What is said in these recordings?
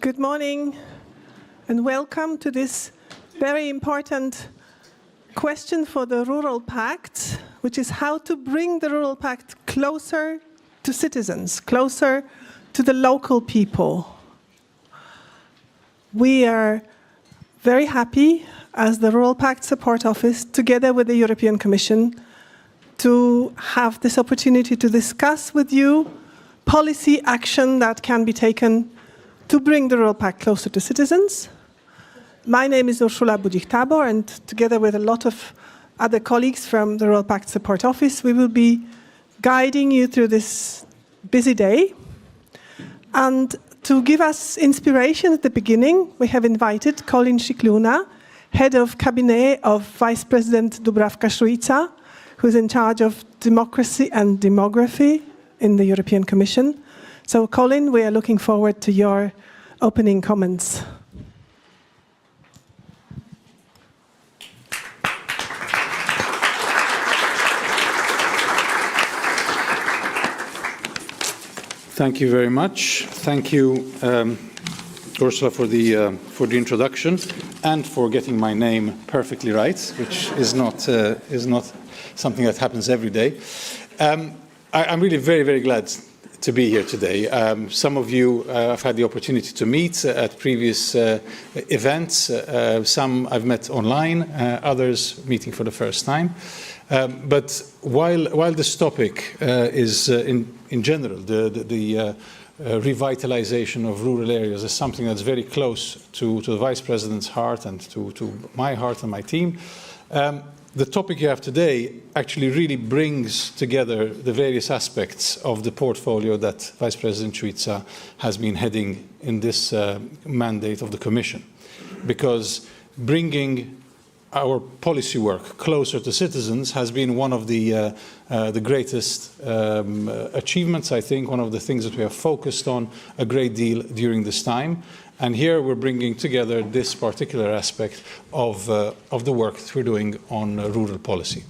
Good morning and welcome to this very important question for the Rural Pact, which is how to bring the Rural Pact closer to citizens, closer to the local people. We are very happy as the Rural Pact Support Office, together with the European Commission, to have this opportunity to discuss with you policy action that can be taken to bring the Rural Pact closer to citizens. My name is Ursula Budich-Tabor, and together with a lot of other colleagues from the Rural Pact Support Office, we will be guiding you through this busy day. And to give us inspiration at the beginning, we have invited Colin Scicluna, Head of Cabinet of Vice President Dubravka Šuica, who is in charge of democracy and demography in the European Commission. So, Colin, we are looking forward to your opening comments. Thank you very much. Thank you, Ursula, for the introduction and for getting my name perfectly right, which is not something that happens every day. I'm really very, very glad to be here today. Some of you I've had the opportunity to meet at previous events. Some I've met online, others meeting for the first time. But while this topic is in general, the revitalization of rural areas is something that's very close to the Vice President's heart and to my heart and my team, the topic you have today actually really brings together the various aspects of the portfolio that Vice President Šuica has been heading in this mandate of the Commission. Because bringing our policy work closer to citizens has been one of the greatest achievements, I think, one of the things that we have focused on a great deal during this time. And here we're bringing together this particular aspect of the work that we're doing on rural policy.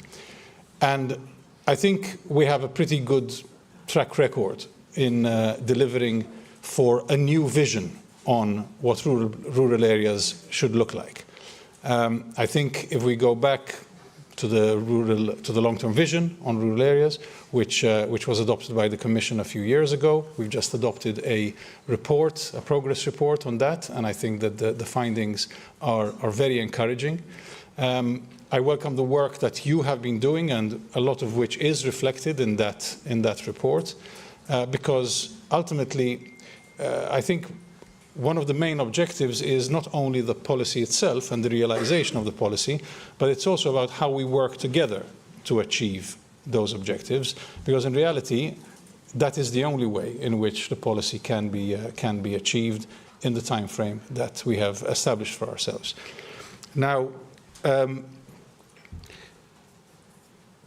And I think we have a pretty good track record in delivering for a new vision on what rural areas should look like. I think if we go back to the long-term vision on rural areas, which was adopted by the Commission a few years ago, we've just adopted a report, a progress report on that, and I think that the findings are very encouraging. I welcome the work that you have been doing, and a lot of which is reflected in that report, because ultimately, I think one of the main objectives is not only the policy itself and the realization of the policy, but it's also about how we work together to achieve those objectives, because in reality, that is the only way in which the policy can be achieved in the time frame that we have established for ourselves. Now,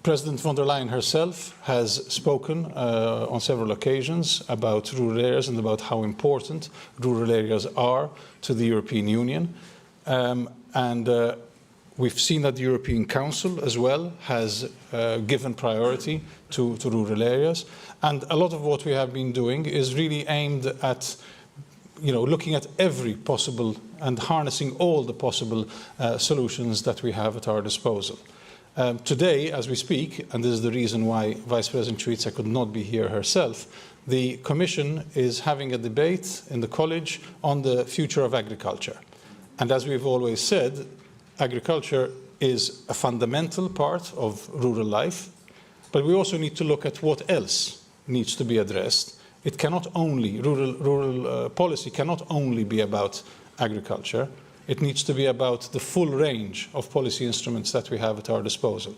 President von der Leyen herself has spoken on several occasions about rural areas and about how important rural areas are to the European Union. We've seen that the European Council as well has given priority to rural areas. And a lot of what we have been doing is really aimed at looking at every possible and harnessing all the possible solutions that we have at our disposal. Today, as we speak, and this is the reason why Vice President Šuica could not be here herself, the Commission is having a debate in the College on the future of agriculture. And as we've always said, agriculture is a fundamental part of rural life, but we also need to look at what else needs to be addressed. It cannot only, rural policy cannot only be about agriculture. It needs to be about the full range of policy instruments that we have at our disposal.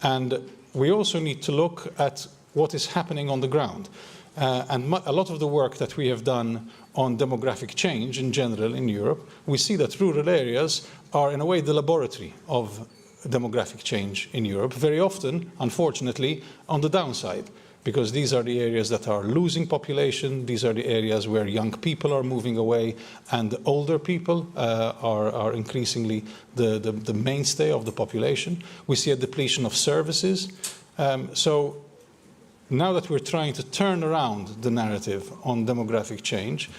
And we also need to look at what is happening on the ground. And a lot of the work that we have done on demographic change in general in Europe, we see that rural areas are in a way the laboratory of demographic change in Europe, very often, unfortunately, on the downside. Because these are the areas that are losing population, these are the areas where young people are moving away, and older people are increasingly the mainstay of the population. We see a depletion of services. So now that we're trying to turn around the narrative on demographic change,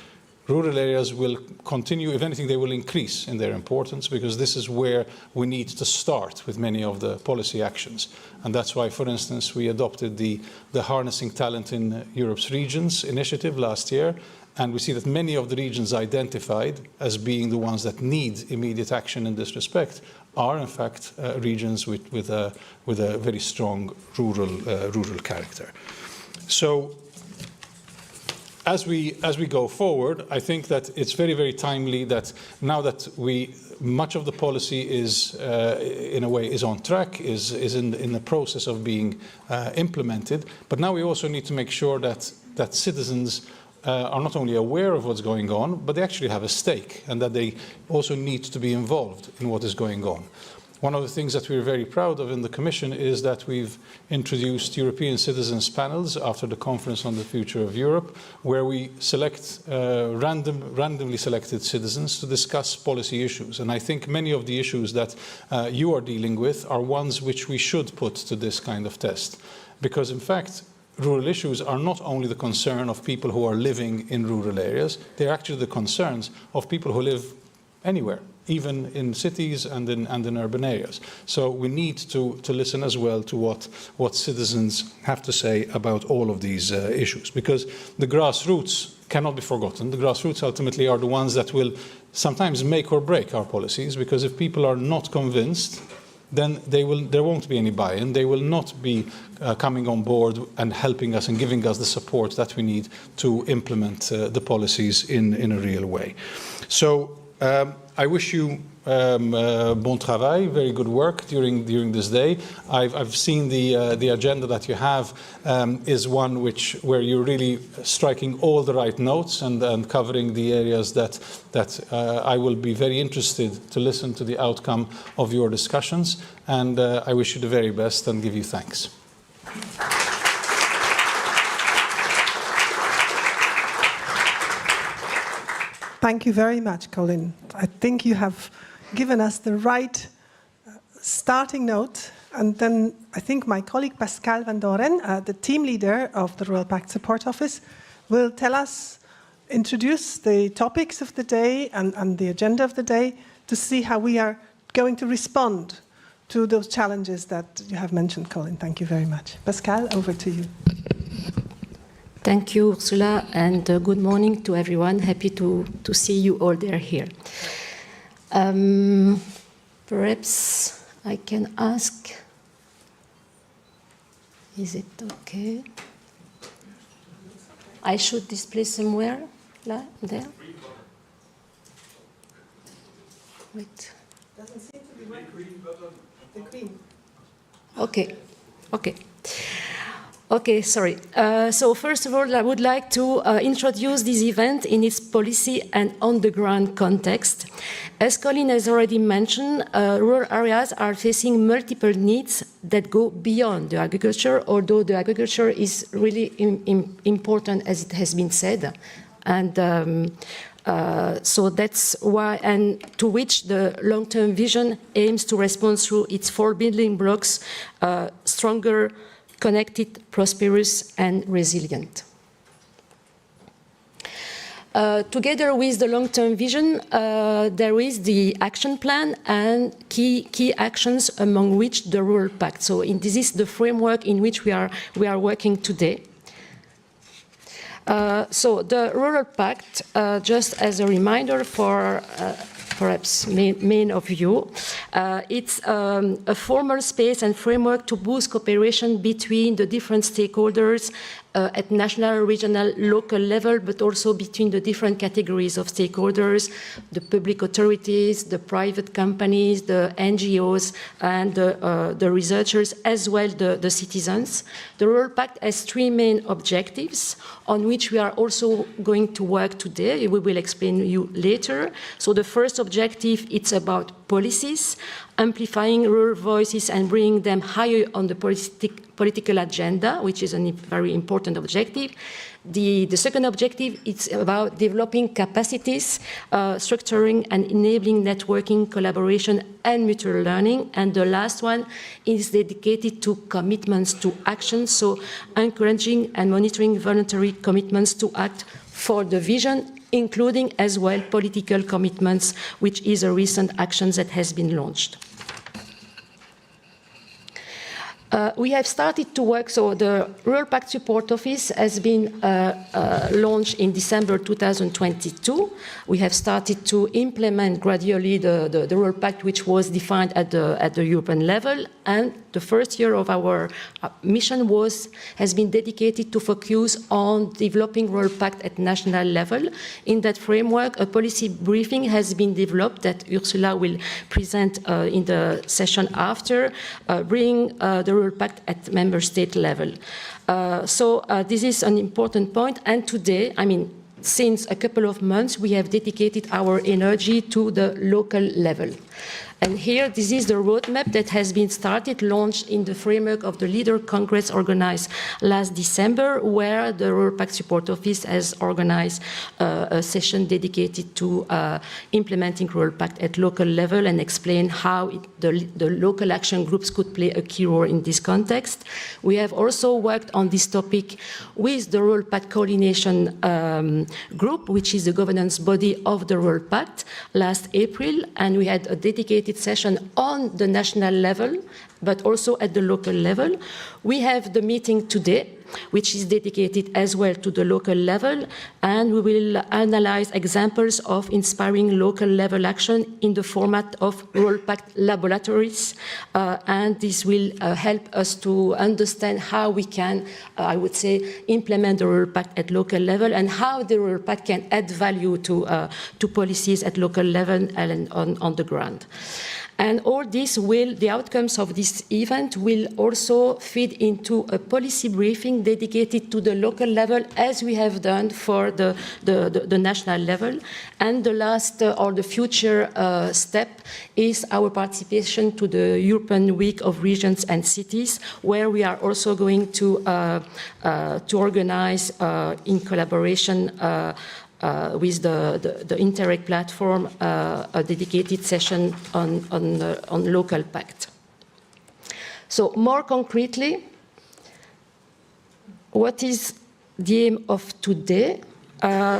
rural areas will continue, if anything, they will increase in their importance, because this is where we need to start with many of the policy actions. And that's why, for instance, we adopted the Harnessing Talent in Europe's Regions initiative last year. And we see that many of the regions identified as being the ones that need immediate action in this respect are, in fact, regions with a very strong rural character. So, as we go forward, I think that it's very, very timely that now that much of the policy is, in a way, is on track, is in the process of being implemented. But now we also need to make sure that citizens are not only aware of what's going on, but they actually have a stake, and that they also need to be involved in what is going on. One of the things that we're very proud of in the Commission is that we've introduced European citizens panels after the Conference on the Future of Europe, where we select randomly selected citizens to discuss policy issues. And I think many of the issues that you are dealing with are ones which we should put to this kind of test. Because, in fact, rural issues are not only the concern of people who are living in rural areas, they're actually the concerns of people who live anywhere, even in cities and in urban areas. So we need to listen as well to what citizens have to say about all of these issues, because the grassroots cannot be forgotten. The grassroots ultimately are the ones that will sometimes make or break our policies, because if people are not convinced, then there won't be any buy-in. They will not be coming on board and helping us and giving us the support that we need to implement the policies in a real way. So I wish you bon travail, very good work during this day. I've seen the agenda that you have is one where you're really striking all the right notes and covering the areas that I will be very interested to listen to the outcome of your discussions. And I wish you the very best and give you thanks. Thank you very much, Colin. I think you have given us the right starting note. And then I think my colleague Pascale van Doren, the team leader of the Rural Pact Support Office, will introduce the topics of the day and the agenda of the day to see how we are going to respond to those challenges that you have mentioned, Colin. Thank you very much. Pascale, over to you. Thank you, Ursula, and good morning to everyone. Happy to see you all there here. Perhaps I can ask, is it okay? I should display somewhere, there? Wait. Doesn't seem to be working. The green. Okay. Okay, sorry. So first of all, I would like to introduce this event in its policy and on-the-ground context. As Colin has already mentioned, rural areas are facing multiple needs that go beyond the agriculture, although the agriculture is really important, as it has been said. And so that's why, and to which the long-term vision aims to respond through its four building blocks: stronger, connected, prosperous, and resilient. Together with the long-term vision, there is the action plan and key actions, among which the Rural Pact. So this is the framework in which we are working today. So the Rural Pact, just as a reminder for perhaps many of you, it's a formal space and framework to boost cooperation between the different stakeholders at national, regional, local level, but also between the different categories of stakeholders, the public authorities, the private companies, the NGOs, and the researchers, as well the citizens. The Rural Pact has three main objectives on which we are also going to work today. We will explain to you later. So the first objective, it's about policies, amplifying rural voices and bringing them higher on the political agenda, which is a very important objective. The second objective, it's about developing capacities, structuring and enabling networking, collaboration, and mutual learning. And the last one is dedicated to commitments to action, so encouraging and monitoring voluntary commitments to act for the vision including as well political commitments, which is a recent action that has been launched. We have started to work, so the Rural Pact Support Office has been launched in December 2022. We have started to implement gradually the Rural Pact, which was defined at the European level, and the first year of our mission has been dedicated to focus on developing Rural Pact at national level. In that framework, a policy briefing has been developed that Ursula will present in the session after, bringing the Rural Pact at member state level. This is an important point, and today, since a couple of months, we have dedicated our energy to the local level. And here, this is the roadmap that has been launched in the framework of the Leader Congress organized last December, where the Rural Pact Support Office has organized a session dedicated to implementing Rural Pact at local level and explain how the local action groups could play a key role in this context. We have also worked on this topic with the Rural Pact Coordination Group, which is the governance body of the Rural Pact, last April, and we had a dedicated session on the national level, but also at the local level. We have the meeting today, which is dedicated as well to the local level, and we will analyze examples of inspiring local level action in the format of Rural Pact laboratories, and this will help us to understand how we can, I would say, implement the Rural Pact at local level and how the Rural Pact can add value to policies at local level and on the ground. And all this the outcomes of this event will also feed into a policy briefing dedicated to the local level, as we have done for the national level. And the last or the future step is our participation to the European Week of Regions and Cities, where we are also going to organize in collaboration with the Interreg platform, a dedicated session on local pact. So more concretely, what is the aim of today?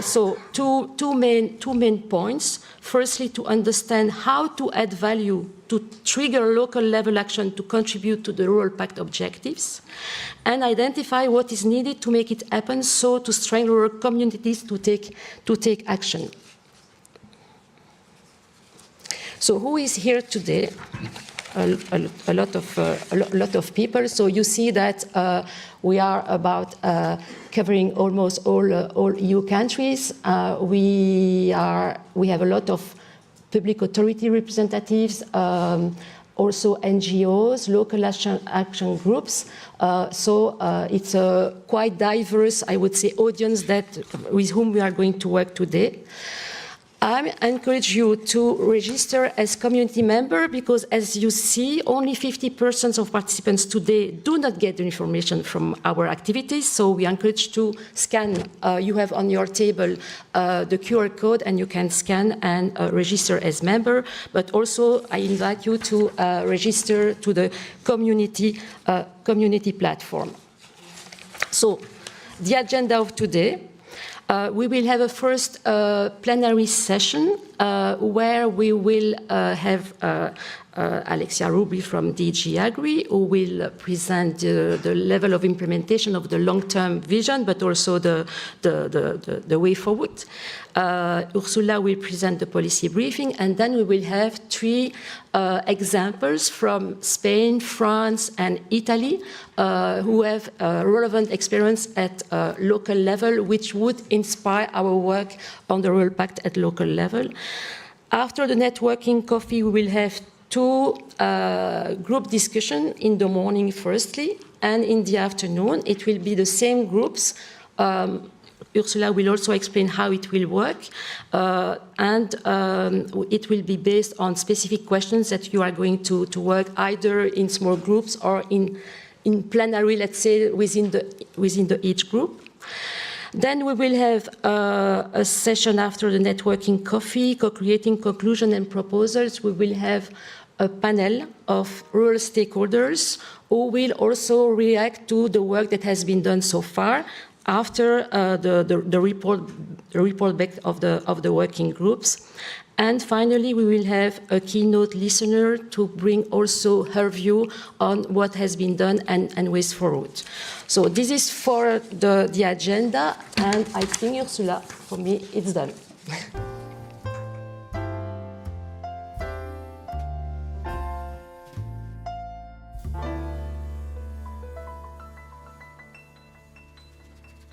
So two main points. Firstly, to understand how to add value to trigger local level action to contribute to the Rural Pact objectives, and identify what is needed to make it happen, so to strengthen rural communities to take action. So who is here today? A lot of people. So you see that we are about covering almost all EU countries. We have a lot of public authority representatives, also NGOs, local action groups. So it's a quite diverse, I would say, audience with whom we are going to work today. I encourage you to register as community member, because as you see, only 50% of participants today do not get the information from our activities. So we encourage to scan. You have on your table the QR code, and you can scan and register as member. But also I invite you to register to the community platform. So the agenda of today. We will have a first plenary session where we will have Alexia Ruby from DG Agri, who will present the level of implementation of the long-term vision, but also the way forward. Ursula will present the policy briefing, and then we will have three examples from Spain, France, and Italy, who have relevant experience at local level, which would inspire our work on the Rural Pact at local level. After the networking coffee, we will have two group discussion in the morning firstly, and in the afternoon it will be the same groups. Ursula will also explain how it will work, and it will be based on specific questions that you are going to work either in small groups or in plenary, let's say, within each group. Then we will have a session after the networking coffee, co-creating conclusion and proposals. We will have a panel of rural stakeholders who will also react to the work that has been done so far after the report report back of the working groups. And finally, we will have a keynote listener to bring also her view on what has been done and ways forward. So this is for the agenda, and I think, Ursula, for me, it's done.